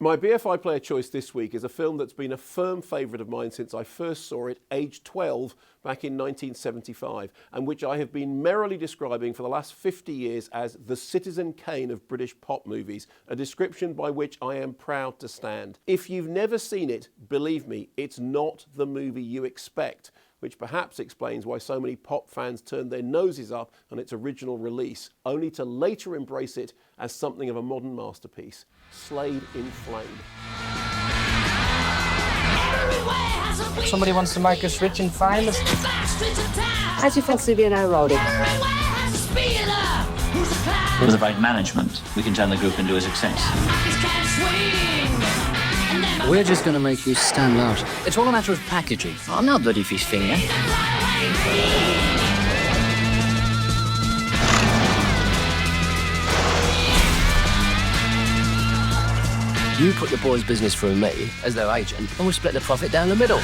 My BFI player choice this week is a film that's been a firm favourite of mine since I first saw it, aged 12, back in 1975, and which I have been merrily describing for the last 50 years as the Citizen Kane of British pop movies, a description by which I am proud to stand. If you've never seen it, believe me, it's not the movie you expect, which perhaps explains why so many pop fans turned their noses up on its original release, only to later embrace it as something of a modern masterpiece. Slade in Flame. Somebody wants to make us rich and famous. How do you fancy being aerobic? With the right management, we can turn the group into a success. We're just going to make you stand out. It's all a matter of packaging. I'm not bloody fish finger. You put the boys' business through me as their agent, and we'll split the profit down the middle.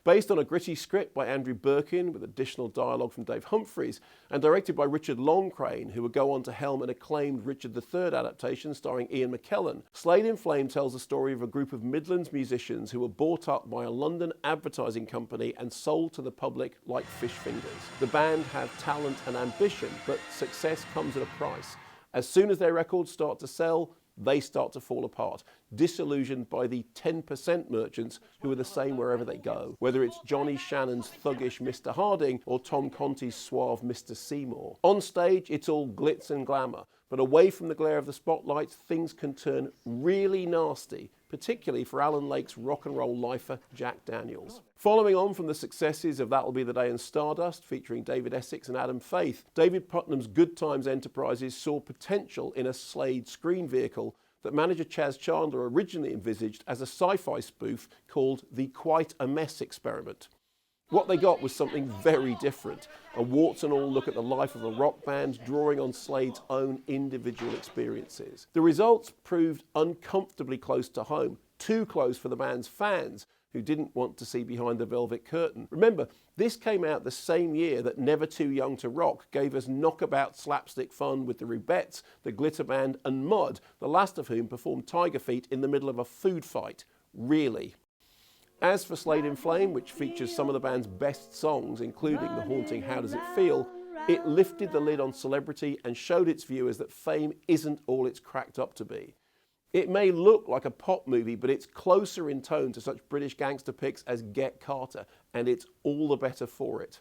Based on a gritty script by Andrew Birkin with additional dialogue from Dave Humphreys and directed by Richard Longcrane, who would go on to helm an acclaimed Richard III adaptation starring Ian McKellen, Slade in Flame tells the story of a group of Midlands musicians who were bought up by a London advertising company and sold to the public like fish fingers. The band have talent and ambition, but success comes at a price. As soon as their records start to sell, they start to fall apart, disillusioned by the 10% merchants who are the same wherever they go, whether it's Johnny Shannon's thuggish Mr. Harding or Tom Conti's suave Mr. Seymour. On stage, it's all glitz and glamour, but away from the glare of the spotlights, things can turn really nasty, particularly for Alan Lake's rock and roll lifer, Jack Daniels. Following on from the successes of That'll Be the Day and Stardust, featuring David Essex and Adam Faith, David Putnam's Good Times Enterprises saw potential in a Slade screen vehicle that manager Chaz Chandler originally envisaged as a sci-fi spoof called the Quite a Mess Experiment. What they got was something very different, a warts and all look at the life of a rock band drawing on Slade's own individual experiences. The results proved uncomfortably close to home, too close for the band's fans, who didn't want to see behind the velvet curtain. Remember, this came out the same year that Never Too Young to Rock gave us knockabout slapstick fun with the Rubettes, the Glitter Band and Mud, the last of whom performed Tiger Feet in the middle of a food fight. Really. As for Slade in Flame, which features some of the band's best songs, including the haunting How Does It Feel, it lifted the lid on celebrity and showed its viewers that fame isn't all it's cracked up to be. It may look like a pop movie, but it's closer in tone to such British gangster pics as Get Carter, and it's all the better for it.